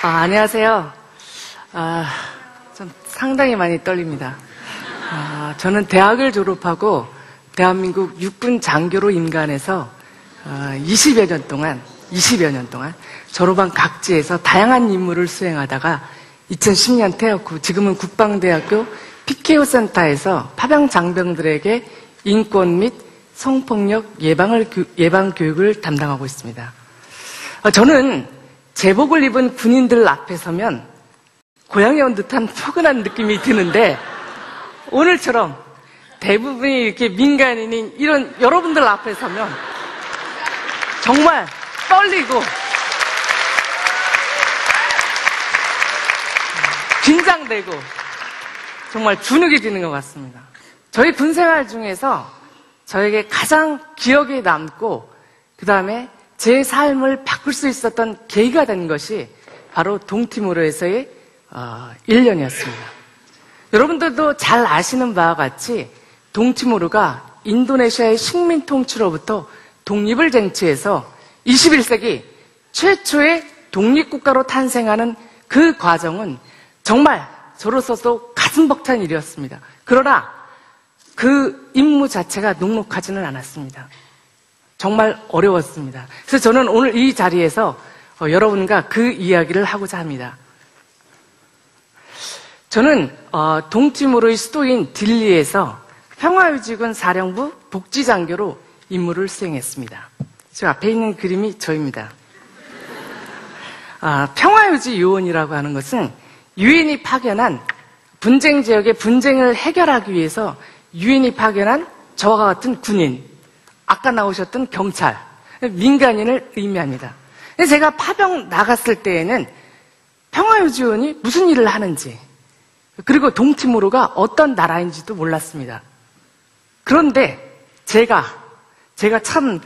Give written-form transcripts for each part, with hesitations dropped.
안녕하세요. 좀 상당히 많이 떨립니다. 저는 대학을 졸업하고 대한민국 육군 장교로 임관해서 20여 년 동안 졸업한 각지에서 다양한 임무를 수행하다가 2010년 퇴학 후 지금은 국방대학교 PKO 센터에서 파병 장병들에게 인권 및 성폭력 예방 교육을 담당하고 있습니다. 저는 제복을 입은 군인들 앞에 서면 고향에 온 듯한 포근한 느낌이 드는데 오늘처럼 대부분이 이렇게 민간인인 이런 여러분들 앞에 서면 정말 떨리고 긴장되고 정말 주눅이 드는 것 같습니다. 저희 군생활 중에서 저에게 가장 기억에 남고 그 다음에 제 삶을 바꿀 수 있었던 계기가 된 것이 바로 동티모르에서의 1년이었습니다. 여러분들도 잘 아시는 바와 같이 동티모르가 인도네시아의 식민 통치로부터 독립을 쟁취해서 21세기 최초의 독립국가로 탄생하는 그 과정은 정말 저로서도 가슴 벅찬 일이었습니다. 그러나 그 임무 자체가 녹록하지는 않았습니다. 정말 어려웠습니다. 그래서 저는 오늘 이 자리에서 여러분과 그 이야기를 하고자 합니다. 저는 동티모르의 수도인 딜리에서 평화유지군 사령부 복지장교로 임무를 수행했습니다. 저 앞에 있는 그림이 저입니다. 평화유지 요원이라고 하는 것은 유엔이 파견한 분쟁 지역의 분쟁을 해결하기 위해서 유엔이 파견한 저와 같은 군인, 아까 나오셨던 경찰, 민간인을 의미합니다. 제가 파병 나갔을 때에는 평화유지원이 무슨 일을 하는지 그리고 동티모르가 어떤 나라인지도 몰랐습니다. 그런데 제가 참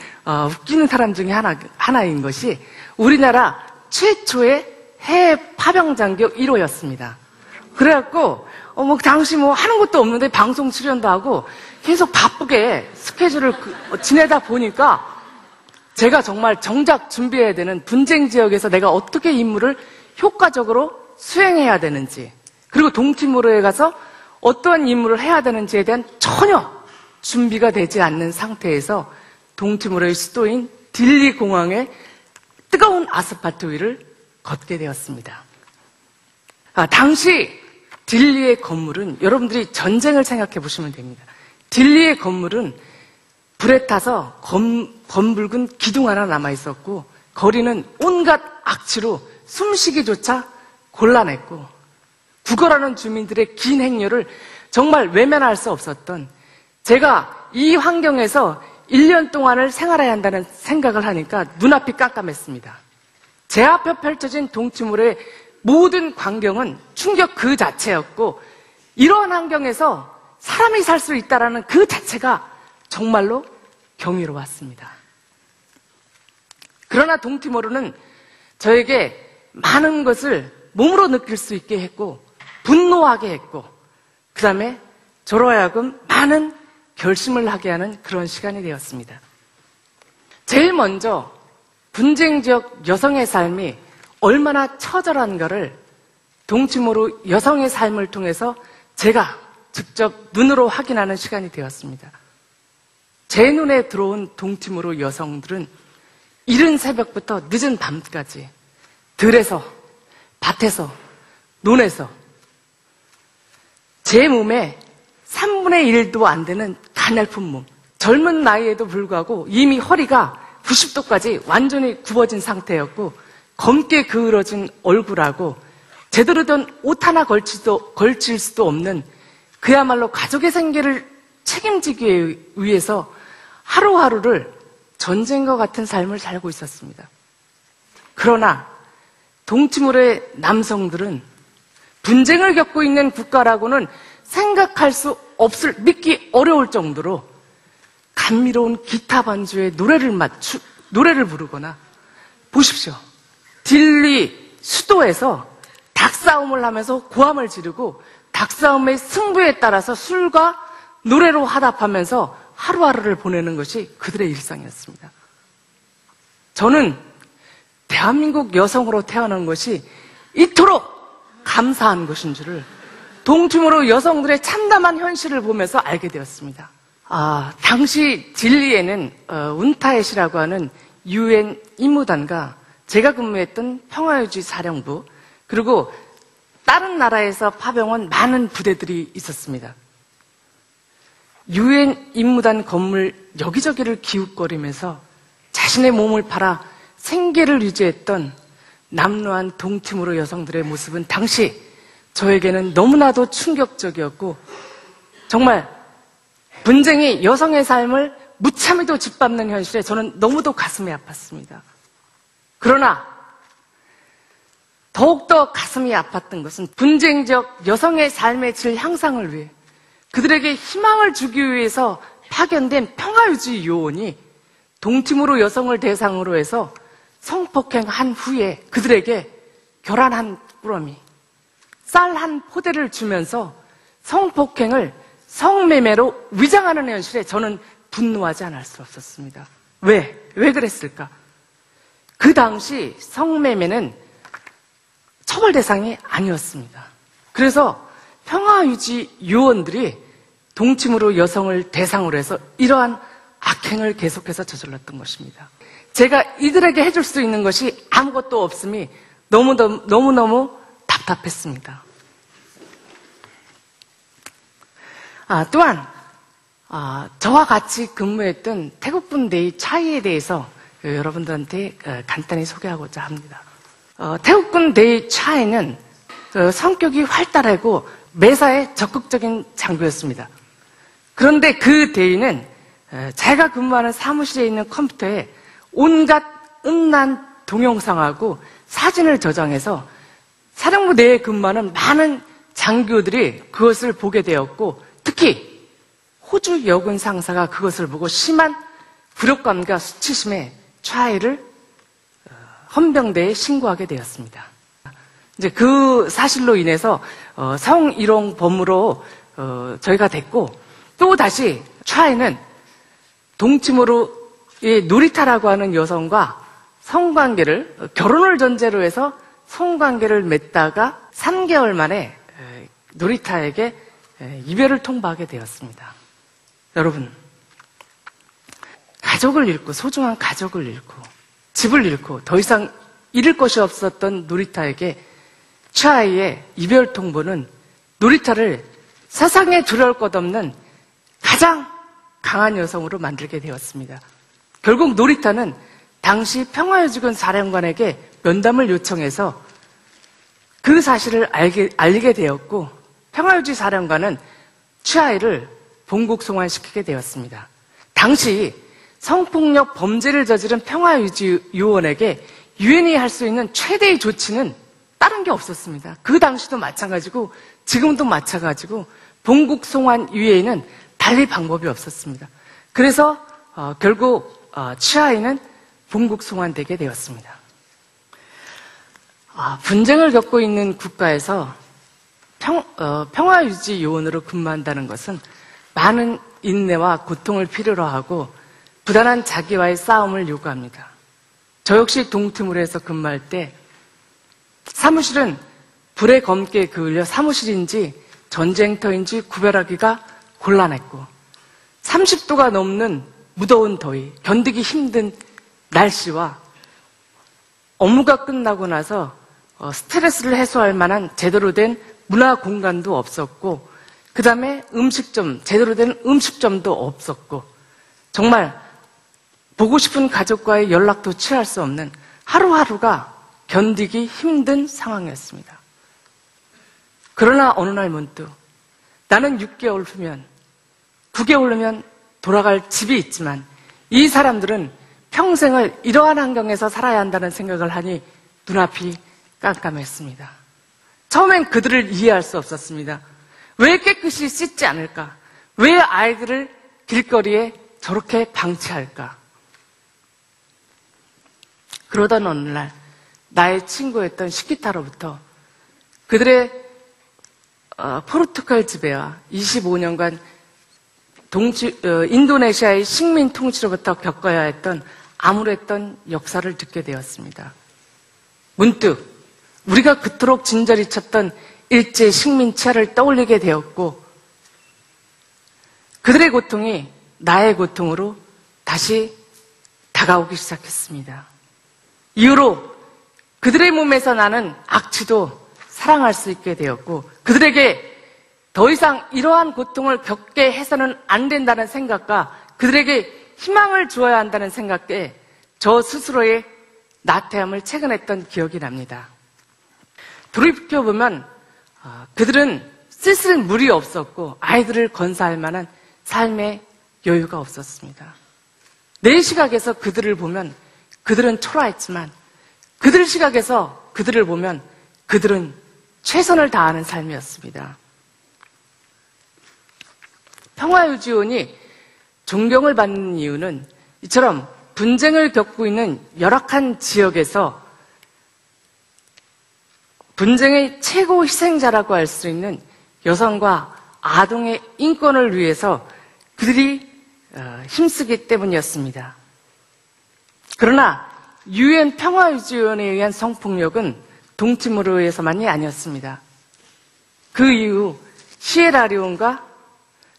웃기는 사람 중에 하나인 것이 우리나라 최초의 해외 파병장교 1호였습니다. 그래갖고 당시 하는 것도 없는데 방송 출연도 하고 계속 바쁘게 스케줄을 지내다 보니까 제가 정말 정작 준비해야 되는 분쟁 지역에서 내가 어떻게 임무를 효과적으로 수행해야 되는지 그리고 동티모르에 가서 어떠한 임무를 해야 되는지에 대한 전혀 준비가 되지 않는 상태에서 동티모르의 수도인 딜리 공항의 뜨거운 아스팔트 위를 걷게 되었습니다. 당시 딜리의 건물은 여러분들이 전쟁을 생각해 보시면 됩니다. 딜리의 건물은 불에 타서 검붉은 기둥 하나 남아 있었고 거리는 온갖 악취로 숨쉬기조차 곤란했고 구걸하는 주민들의 긴 행렬을 정말 외면할 수 없었던 제가 이 환경에서 1년 동안을 생활해야 한다는 생각을 하니까 눈앞이 깜깜했습니다. 제 앞에 펼쳐진 동티모르의 모든 광경은 충격 그 자체였고 이러한 환경에서 사람이 살 수 있다는 그 자체가 정말로 경이로웠습니다. 그러나 동티모르는 저에게 많은 것을 몸으로 느낄 수 있게 했고 분노하게 했고 그 다음에 저로 하여금 많은 결심을 하게 하는 그런 시간이 되었습니다. 제일 먼저 분쟁 지역 여성의 삶이 얼마나 처절한가를 동티모르 여성의 삶을 통해서 제가 직접 눈으로 확인하는 시간이 되었습니다. 제 눈에 들어온 동티모르 여성들은 이른 새벽부터 늦은 밤까지 들에서, 밭에서, 논에서 제 몸에 3분의 1도 안 되는 가냘픈 몸, 젊은 나이에도 불구하고 이미 허리가 90도까지 완전히 굽어진 상태였고 검게 그을어진 얼굴하고 제대로 된 옷 하나 걸칠 수도 없는 그야말로 가족의 생계를 책임지기 위해서 하루하루를 전쟁과 같은 삶을 살고 있었습니다. 그러나 동티모르의 남성들은 분쟁을 겪고 있는 국가라고는 생각할 수 없을, 믿기 어려울 정도로 감미로운 기타 반주에 노래를 부르거나 보십시오. 딜리 수도에서 닭싸움을 하면서 고함을 지르고 닭싸움의 승부에 따라서 술과 노래로 화답하면서 하루하루를 보내는 것이 그들의 일상이었습니다. 저는 대한민국 여성으로 태어난 것이 이토록 감사한 것인 줄을 동춤으로 여성들의 참담한 현실을 보면서 알게 되었습니다. 당시 딜리에는 운타엣이라고 하는 UN 임무단과 제가 근무했던 평화유지 사령부, 그리고 다른 나라에서 파병한 많은 부대들이 있었습니다. UN 임무단 건물 여기저기를 기웃거리면서 자신의 몸을 팔아 생계를 유지했던 남루한 동티모르 여성들의 모습은 당시 저에게는 너무나도 충격적이었고, 정말 분쟁이 여성의 삶을 무참히도 짓밟는 현실에 저는 너무도 가슴이 아팠습니다. 그러나 더욱더 가슴이 아팠던 것은 분쟁 지역 여성의 삶의 질 향상을 위해 그들에게 희망을 주기 위해서 파견된 평화유지 요원이 동티모르 여성을 대상으로 해서 성폭행한 후에 그들에게 계란 한 꾸러미, 쌀 한 포대를 주면서 성폭행을 성매매로 위장하는 현실에 저는 분노하지 않을 수 없었습니다. 왜 그랬을까? 그 당시 성매매는 처벌 대상이 아니었습니다. 그래서 평화유지 요원들이 동침으로 여성을 대상으로 해서 이러한 악행을 계속해서 저질렀던 것입니다. 제가 이들에게 해줄 수 있는 것이 아무것도 없음이 너무너무 답답했습니다. 또한 저와 같이 근무했던 태국분 데이 차이에 대해서 여러분들한테 간단히 소개하고자 합니다. 태국군 데이 차이는 성격이 활달하고 매사에 적극적인 장교였습니다. 그런데 그 데이는 제가 근무하는 사무실에 있는 컴퓨터에 온갖 음란 동영상하고 사진을 저장해서 사령부 내에 근무하는 많은 장교들이 그것을 보게 되었고, 특히 호주 여군 상사가 그것을 보고 심한 굴욕감과 수치심에 차이를 헌병대에 신고하게 되었습니다. 이제 그 사실로 인해서 성희롱범으로 저희가 됐고, 또 다시 차이는 동침으로의 노리타라고 하는 여성과 결혼을 전제로 해서 성관계를 맺다가 3개월 만에 노리타에게 이별을 통보하게 되었습니다. 여러분, 가족을 잃고, 소중한 가족을 잃고, 집을 잃고 더 이상 잃을 것이 없었던 노리타에게 차이의 이별 통보는 노리타를 세상에 두려울 것 없는 가장 강한 여성으로 만들게 되었습니다. 결국 노리타는 당시 평화유지군 사령관에게 면담을 요청해서 그 사실을 알리게 되었고, 평화유지 사령관은 취하이를 본국 송환시키게 되었습니다. 당시 성폭력 범죄를 저지른 평화유지 요원에게 유엔이 할 수 있는 최대의 조치는 다른 게 없었습니다. 그 당시도 마찬가지고 지금도 마찬가지고 본국 송환 이외에는 달리 방법이 없었습니다. 그래서 결국 취하이는 본국 송환되게 되었습니다. 분쟁을 겪고 있는 국가에서 평화유지 요원으로 근무한다는 것은 많은 인내와 고통을 필요로 하고 부단한 자기와의 싸움을 요구합니다. 저 역시 동티모르에서 근무할 때 사무실은 불에 검게 그을려 사무실인지 전쟁터인지 구별하기가 곤란했고, 30도가 넘는 무더운 더위, 견디기 힘든 날씨와 업무가 끝나고 나서 스트레스를 해소할 만한 제대로 된 문화 공간도 없었고, 그 다음에 제대로 된 음식점도 없었고, 정말 보고 싶은 가족과의 연락도 취할 수 없는 하루하루가 견디기 힘든 상황이었습니다. 그러나 어느 날 문득 나는 6개월 후면, 9개월 후면 돌아갈 집이 있지만 이 사람들은 평생을 이러한 환경에서 살아야 한다는 생각을 하니 눈앞이 깜깜했습니다. 처음엔 그들을 이해할 수 없었습니다. 왜 깨끗이 씻지 않을까? 왜 아이들을 길거리에 저렇게 방치할까? 그러던 어느 날 나의 친구였던 시키타로부터 그들의 포르투갈 지배와 25년간 인도네시아의 식민 통치로부터 겪어야 했던 암울했던 역사를 듣게 되었습니다. 문득 우리가 그토록 진저리 쳤던 일제 식민치하를 떠올리게 되었고, 그들의 고통이 나의 고통으로 다시 다가오기 시작했습니다. 이후로 그들의 몸에서 나는 악취도 사랑할 수 있게 되었고, 그들에게 더 이상 이러한 고통을 겪게 해서는 안 된다는 생각과 그들에게 희망을 주어야 한다는 생각에 저 스스로의 나태함을 체근했던 기억이 납니다. 돌이켜보면 그들은 쓸쓸 물이 없었고 아이들을 건사할 만한 삶의 여유가 없었습니다. 내 시각에서 그들을 보면 그들은 초라했지만 그들 시각에서 그들을 보면 그들은 최선을 다하는 삶이었습니다. 평화유지원이 존경을 받는 이유는 이처럼 분쟁을 겪고 있는 열악한 지역에서 분쟁의 최고 희생자라고 할 수 있는 여성과 아동의 인권을 위해서 그들이 힘쓰기 때문이었습니다. 그러나 유엔 평화유지원에 의한 성폭력은 동티모르에서만이 아니었습니다. 그 이후 시에라리온과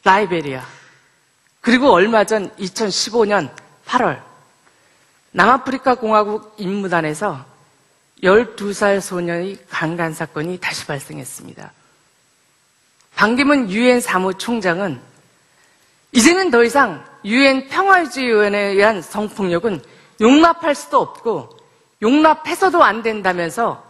라이베리아, 그리고 얼마 전 2015년 8월 남아프리카 공화국 임무단에서 12살 소년의 강간 사건이 다시 발생했습니다. 반기문 유엔 사무총장은 이제는 더 이상 유엔 평화유지위원회에 의한 성폭력은 용납할 수도 없고 용납해서도 안 된다면서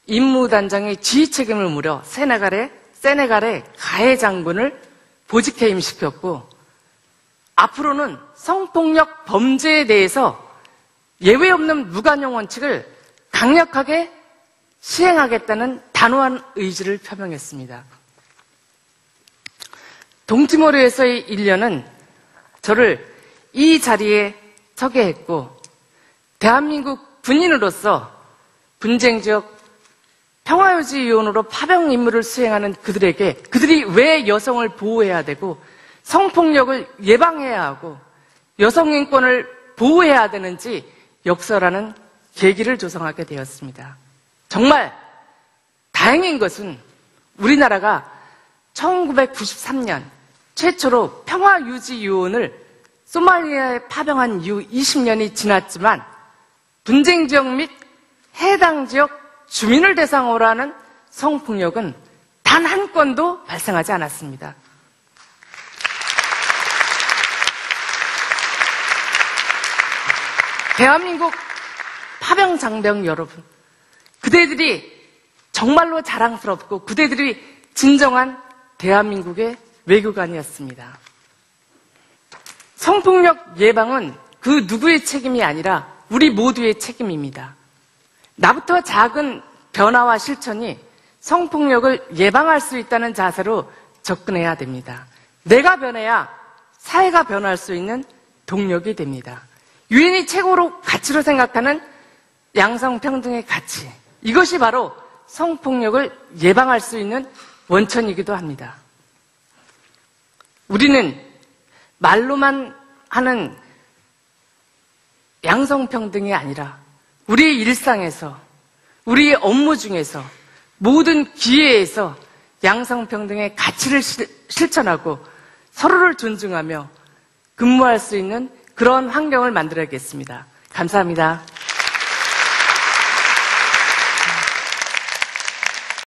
임무단장의 지휘 책임을 물어 세네갈의 가해 장군을 보직해임시켰고, 앞으로는 성폭력 범죄에 대해서 예외 없는 무관용 원칙을 강력하게 시행하겠다는 단호한 의지를 표명했습니다. 동티모르에서의 1년은 저를 이 자리에 서게 했고, 대한민국 군인으로서 분쟁 지역 평화유지위원으로 파병 임무를 수행하는 그들이 왜 여성을 보호해야 되고 성폭력을 예방해야 하고 여성 인권을 보호해야 되는지 역설하는 계기를 조성하게 되었습니다. 정말 다행인 것은 우리나라가 1993년 최초로 평화유지요원을 소말리아에 파병한 이후 20년이 지났지만 분쟁 지역 및 해당 지역 주민을 대상으로 하는 성폭력은 단 한 건도 발생하지 않았습니다. 대한민국 파병 장병 여러분, 그대들이 정말로 자랑스럽고 그대들이 진정한 대한민국의 외교관이었습니다. 성폭력 예방은 그 누구의 책임이 아니라 우리 모두의 책임입니다. 나부터 작은 변화와 실천이 성폭력을 예방할 수 있다는 자세로 접근해야 됩니다. 내가 변해야 사회가 변할 수 있는 동력이 됩니다. 유엔이 최고로 가치로 생각하는 양성평등의 가치, 이것이 바로 성폭력을 예방할 수 있는 원천이기도 합니다. 우리는 말로만 하는 양성평등이 아니라 우리의 일상에서, 우리의 업무 중에서, 모든 기회에서 양성평등의 가치를 실천하고 서로를 존중하며 근무할 수 있는 그런 환경을 만들어야겠습니다. 감사합니다.